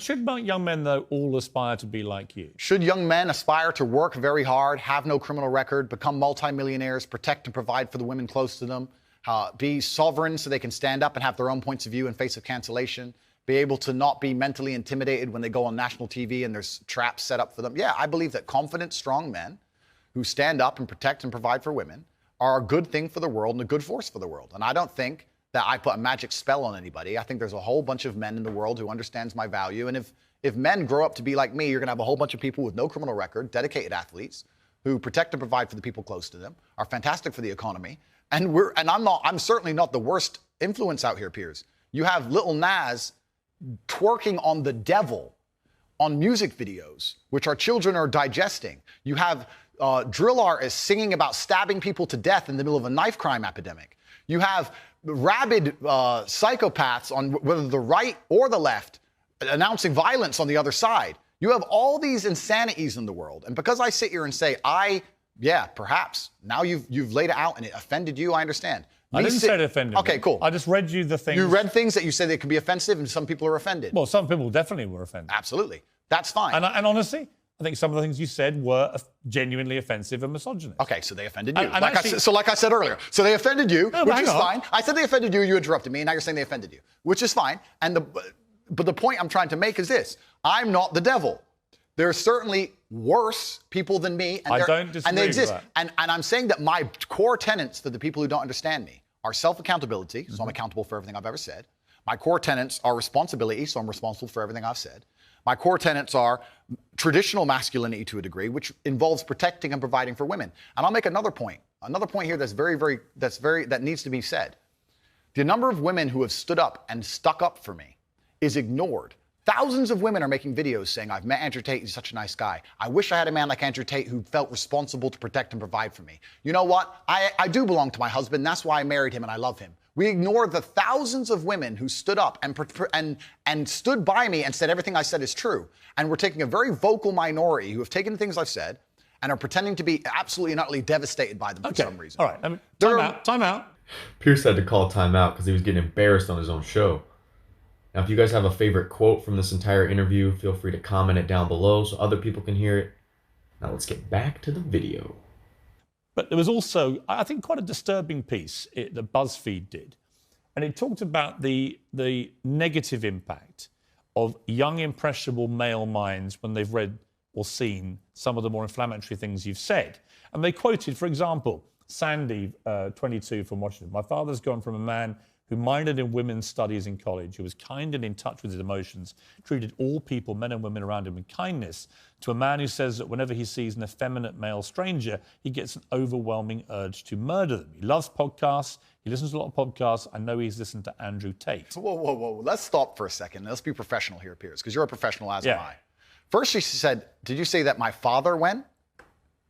should young men, though, all aspire to be like you? Should young men aspire to work very hard, have no criminal record, become multimillionaires, protect and provide for the women close to them, be sovereign so they can stand up and have their own points of view in face of cancellation, be able to not be mentally intimidated when they go on national TV and there's traps set up for them? Yeah, I believe that confident, strong men who stand up and protect and provide for women are a good thing for the world and a good force for the world. And I don't think that I put a magic spell on anybody. I think there's a whole bunch of men in the world who understands my value. And if men grow up to be like me, you're gonna have a whole bunch of people with no criminal record, dedicated athletes, who protect and provide for the people close to them, are fantastic for the economy. And I'm certainly not the worst influence out here, Piers. You have Lil Nas twerking on the devil on music videos, which our children are digesting. You have drill artists singing about stabbing people to death in the middle of a knife crime epidemic. You have rabid psychopaths on whether the right or the left announcing violence on the other side. You have all these insanities in the world. And because I sit here and say, yeah, perhaps, now you've laid it out and it offended you, I understand. I didn't say it offended me. Okay, cool. I just read you the things. You read things that you said they can be offensive and some people are offended. Well, some people definitely were offended. Absolutely. That's fine. And honestly, I think some of the things you said were genuinely offensive and misogynist. Okay, so they offended you. Like I said earlier, so they offended you, which is fine. I said they offended you, you interrupted me, and now you're saying they offended you, which is fine. But the point I'm trying to make is this. I'm not the devil. There are certainly worse people than me, and, I don't disagree and they exist. With that. And I'm saying that my core tenets for the people who don't understand me are self-accountability, so I'm accountable for everything I've ever said. My core tenets are responsibility, so I'm responsible for everything I've said. My core tenets are traditional masculinity to a degree, which involves protecting and providing for women. And I'll make another point here that needs to be said. The number of women who have stood up and stuck up for me is ignored. Thousands of women are making videos saying, I've met Andrew Tate, he's such a nice guy. I wish I had a man like Andrew Tate who felt responsible to protect and provide for me. You know what? I do belong to my husband, that's why I married him and I love him. We ignore the thousands of women who stood up and stood by me and said everything I said is true. And we're taking a very vocal minority who have taken things I've said and are pretending to be absolutely and utterly devastated by them for some reason. All right, time out. Pierce had to call a timeout because he was getting embarrassed on his own show. Now, if you guys have a favorite quote from this entire interview, feel free to comment it down below so other people can hear it. Now let's get back to the video. But there was also, I think, quite a disturbing piece that BuzzFeed did. And it talked about the negative impact of young, impressionable male minds when they've read or seen some of the more inflammatory things you've said. And they quoted, for example, Sandy, 22, from Washington. My father's gone from a man who minored in women's studies in college, who was kind and in touch with his emotions, treated all people, men and women around him, with kindness, to a man who says that whenever he sees an effeminate male stranger, he gets an overwhelming urge to murder them. He loves podcasts. He listens to a lot of podcasts. I know he's listened to Andrew Tate. Whoa. Let's stop for a second. Let's be professional here, Piers, because you're a professional, as am I. First, she said, did you say that my father went?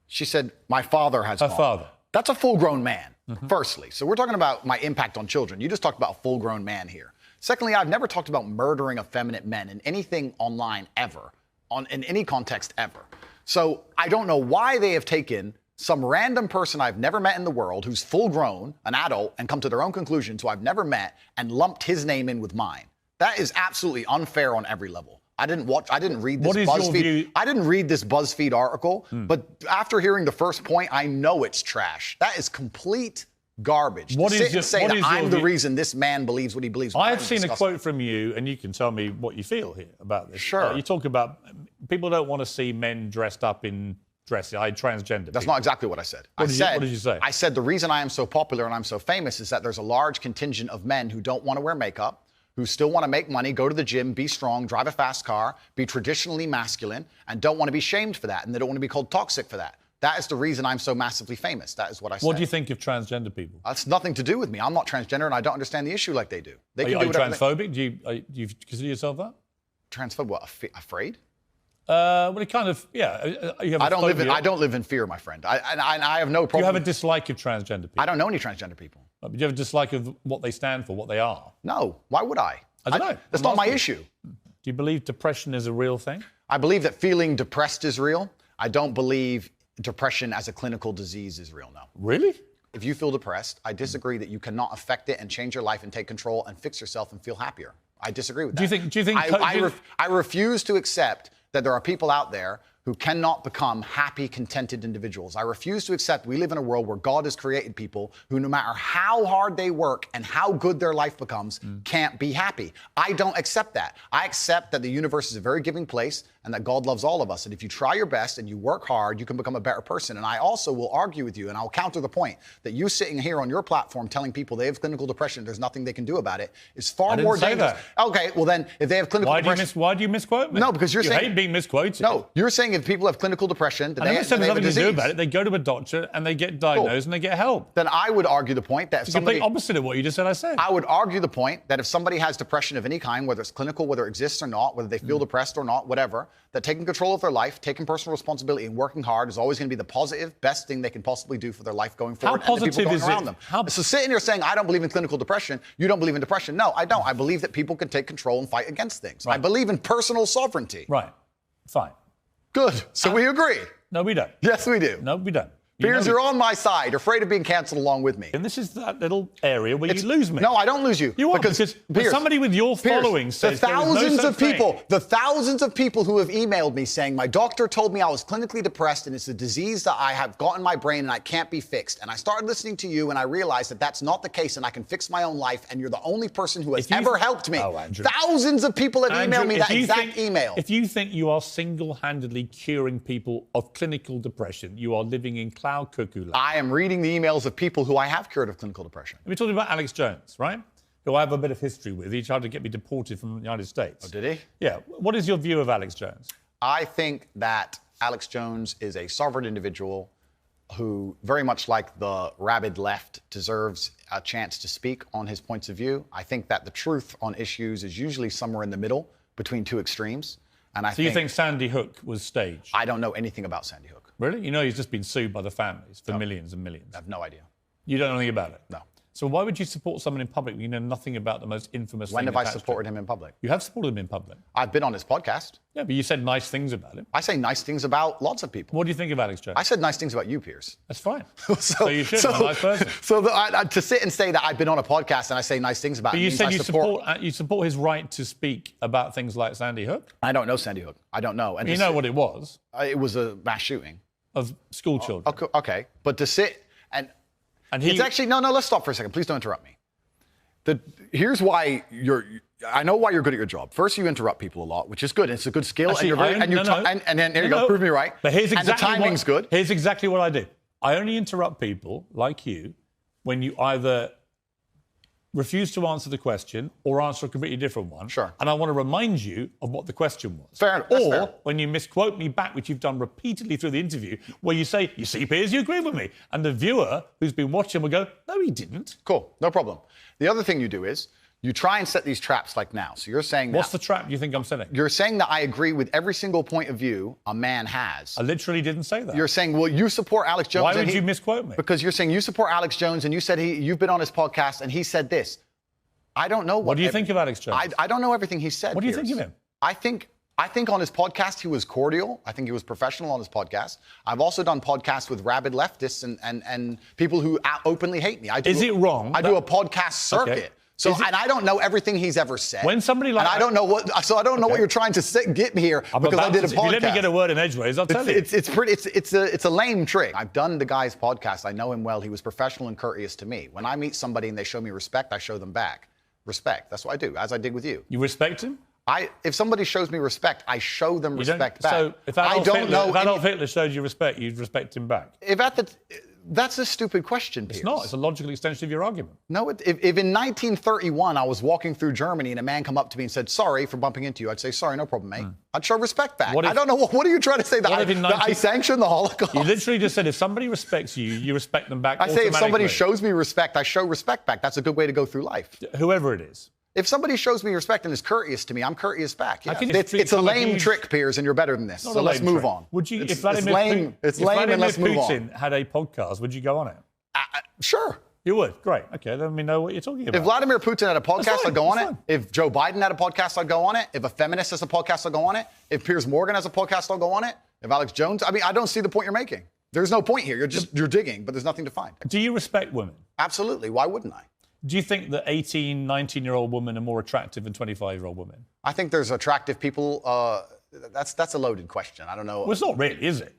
She said, my father has gone. Her father. That's a full-grown man, firstly. So we're talking about my impact on children. You just talked about a full-grown man here. Secondly, I've never talked about murdering effeminate men in anything online ever, in any context ever. So I don't know why they have taken some random person I've never met in the world who's full-grown, an adult, and come to their own conclusions who I've never met and lumped his name in with mine. That is absolutely unfair on every level. I didn't read this BuzzFeed. I didn't read this BuzzFeed article, but after hearing the first point, I know it's trash. That is complete garbage. I'm the reason this man believes what he believes. I've seen a quote from you, and you can tell me what you feel here about this. Sure. You talk about people don't want to see men dressed up in dresses. Transgender. That's not exactly what I said. What did you say? I said the reason I am so popular and I'm so famous is that there's a large contingent of men who don't want to wear makeup, who still want to make money, go to the gym, be strong, drive a fast car, be traditionally masculine, and don't want to be shamed for that, and they don't want to be called toxic for that. That is the reason I'm so massively famous. That is what I said. What do you think of transgender people? That's nothing to do with me. I'm not transgender, and I don't understand the issue like they do. Are you transphobic? Do you consider yourself that? Transphobic? What? Afraid? Well, it kind of, yeah. You have I don't live in fear, my friend. I have no problem. Do you have a dislike of transgender people? I don't know any transgender people. Do you have a dislike of what they stand for, what they are? No. Why would I? I don't know. That's not my issue. Do you believe depression is a real thing? I believe that feeling depressed is real. I don't believe depression as a clinical disease is real, no. Really? If you feel depressed, I disagree that you cannot affect it and change your life and take control and fix yourself and feel happier. I disagree with that. Do you think I refuse to accept that there are people out there who cannot become happy, contented individuals. I refuse to accept we live in a world where God has created people who, no matter how hard they work and how good their life becomes, can't be happy. I don't accept that. I accept that the universe is a very giving place and that God loves all of us. And if you try your best and you work hard, you can become a better person. And I also will argue with you, and I'll counter the point that you sitting here on your platform telling people they have clinical depression, there's nothing they can do about it, is far more dangerous. Okay, well then, if they have clinical depression... Why do you misquote me? No, because you're saying... You hate being misquoted. No, you're saying if people have clinical depression, that they have nothing to do disease. about it. They go to a doctor and they get diagnosed and they get help. Then I would argue the point that if it's somebody... the complete opposite of what you just said I said. I would argue the point that if somebody has depression of any kind, whether it's clinical, whether it exists or not, whether they feel depressed or not, whatever, that taking control of their life, taking personal responsibility and working hard is always going to be the positive, best thing they can possibly do for their life going forward. How positive and the people is going around it? them. So sitting here saying, I don't believe in clinical depression, you don't believe in depression. No, I don't. I believe that people can take control and fight against things. Right. I believe in personal sovereignty. Right. Fine. Good. So we agree. No, we don't. Yes, we do. No, we don't. Piers, you're on my side, afraid of being cancelled along with me. And this is that little area where you lose me. No, I don't lose you. You won't, because Piers, somebody with your following says the thousands of people who have emailed me saying, my doctor told me I was clinically depressed and it's a disease that I have got in my brain and I can't be fixed. And I started listening to you and I realized that that's not the case and I can fix my own life and you're the only person who has ever helped me. Oh, Andrew. Thousands of people have emailed me that exact email. If you think you are single-handedly curing people of clinical depression, you are living in cloud cuckoo land. I am reading the emails of people who I have cured of clinical depression. We're talking about Alex Jones, right? Who I have a bit of history with. He tried to get me deported from the United States. Oh, did he? Yeah. What is your view of Alex Jones? I think that Alex Jones is a sovereign individual who, very much like the rabid left, deserves a chance to speak on his points of view. I think that the truth on issues is usually somewhere in the middle between two extremes. And so you think Sandy Hook was staged? I don't know anything about Sandy Hook. Really? You know he's just been sued by the families for millions and millions. I have no idea. You don't know anything about it? No. So why would you support someone in public when you know nothing about the most infamous When thing have I supported him in public? You have supported him in public. I've been on his podcast. Yeah, but you said nice things about him. I say nice things about lots of people. What do you think of Alex Jones? I said nice things about you, Piers. That's fine. so you should. I'm a nice person. So to sit and say that I've been on a podcast and I say nice things about him. But you said you support his right to speak about things like Sandy Hook? I don't know Sandy Hook. I don't know. And you know what it was? It was a mass shooting. Of school children. Okay. But to sit and it's actually, no, let's stop for a second. Please don't interrupt me. Here's why I know why you're good at your job. First, you interrupt people a lot, which is good. It's a good skill. Actually, and then there you go, prove me right. But here's exactly and the timing's good. Here's exactly what I do. I only interrupt people like you when you either refuse to answer the question or answer a completely different one. Sure. And I want to remind you of what the question was. Fair enough. Or when you misquote me back, which you've done repeatedly through the interview, where you say, you see, Piers, you agree with me. And the viewer who's been watching will go, no, he didn't. Cool. No problem. The other thing you do is you try and set these traps like now. So you're saying what's the trap you think I'm setting? You're saying that I agree with every single point of view a man has. I literally didn't say that. You're saying, well, you support Alex Jones. Why would you misquote me? Because you're saying you support Alex Jones and you said you've been on his podcast and he said this. I don't know what do you think of Alex Jones? I don't know everything he said. What do you think of him? I think on his podcast he was cordial. I think he was professional on his podcast. I've also done podcasts with rabid leftists and people who openly hate me. Is it wrong? I do a podcast circuit. Okay. So and I don't know everything he's ever said. When somebody like I don't know what you're trying to get me here because I did a podcast. If you let me get a word in edgeways, I'll tell you. It's a lame trick. I've done the guy's podcast. I know him well. He was professional and courteous to me. When I meet somebody and they show me respect, I show them back. Respect. That's what I do, as I did with you. You respect him? If somebody shows me respect, I show them respect back. So if Adolf Hitler showed you respect, you'd respect him back? That's a stupid question, Piers. It's not. It's a logical extension of your argument. No, if in 1931 I was walking through Germany and a man come up to me and said, sorry for bumping into you, I'd say, sorry, no problem, mate. I'd show respect back. I don't know. What are you trying to say? That I sanction the Holocaust? You literally just said if somebody respects you, you respect them back I say if somebody shows me respect, I show respect back. That's a good way to go through life. Whoever it is. If somebody shows me respect and is courteous to me, I'm courteous back. Yeah. It's a lame trick, Piers, and you're better than this. So let's move on. Would you? If Vladimir Putin had a podcast, would you go on it? Sure. You would? Great. Okay, let me know what you're talking about. If Vladimir Putin had a podcast, I'd go on it. If Joe Biden had a podcast, I'd go on it. If a feminist has a podcast, I'll go on it. If Piers Morgan has a podcast, I'll go on it. If Alex Jones, I don't see the point you're making. There's no point here. You're digging, but there's nothing to find. Do you respect women? Absolutely. Why wouldn't I? Do you think that 18, 19-year-old women are more attractive than 25-year-old women? I think there's attractive people. That's a loaded question. I don't know. Well, it's not really, is it?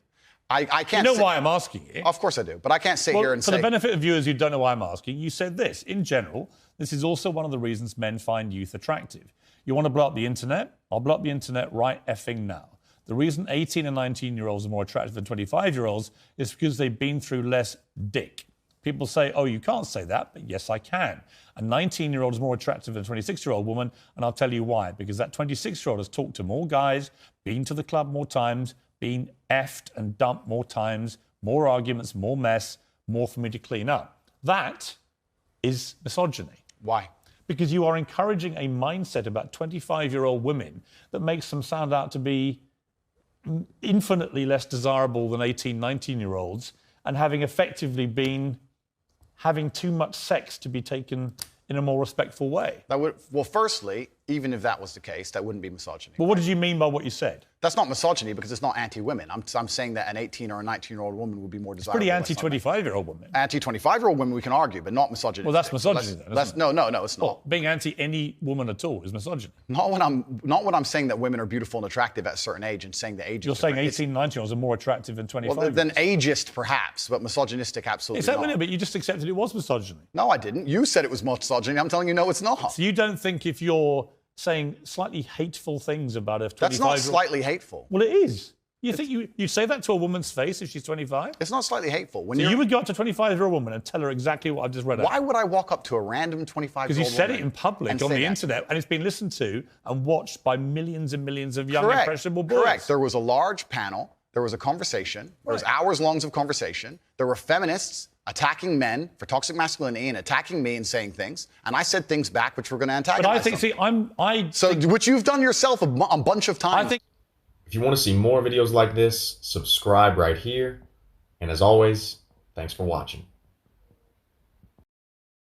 I can't. You know why I'm asking it? Of course I do, but I can't sit here and for say. the benefit of viewers who don't know why I'm asking, you said this. In general, this is also one of the reasons men find youth attractive. You want to blow up the internet? I'll blow up the internet right effing now. The reason 18 and 19-year-olds are more attractive than 25-year-olds is because they've been through less dick. People say, oh, you can't say that, but yes, I can. A 19-year-old is more attractive than a 26-year-old woman, and I'll tell you why. Because that 26-year-old has talked to more guys, been to the club more times, been effed and dumped more times, more arguments, more mess, more for me to clean up. That is misogyny. Why? Because you are encouraging a mindset about 25-year-old women that makes them sound out to be infinitely less desirable than 18, 19-year-olds, and having effectively been having too much sex to be taken in a more respectful way. Well, firstly, even if that was the case, that wouldn't be misogyny. Well, what did you mean by what you said? That's not misogyny because it's not anti-women. I'm saying that an 18 or a 19-year-old woman would be more desirable. Pretty anti-25-year-old woman. Anti-25-year-old women we can argue, but not misogyny. Well, that's misogyny then, isn't it? No, it's not. Well, being anti any woman at all is misogyny. Not when I'm saying that women are beautiful and attractive at a certain age and saying that age. You're saying 18, 19-year-olds are more attractive than 25. Well, than ageist perhaps, but misogynistic absolutely Is that not. what it is? But you just accepted it was misogyny. No, I didn't. You said it was misogyny. I'm telling you, no, it's not. So you don't think if you're saying slightly hateful things about a 25-year-old... That's not slightly hateful. Well, it is. You think you say that to a woman's face if she's 25? It's not slightly hateful. So you would go up to a 25-year-old woman and tell her exactly what I've just read out? Why would I walk up to a random 25-year-old woman? Because you said it in public on the internet, and it's been listened to and watched by millions and millions of young, impressionable boys. Correct. There was a large panel. There was a conversation. There was hours long of conversation. There were feminists attacking men for toxic masculinity and attacking me and saying things, and I said things back which were going to antagonize them. Which you've done yourself a bunch of times. If you want to see more videos like this, subscribe right here. And as always, thanks for watching.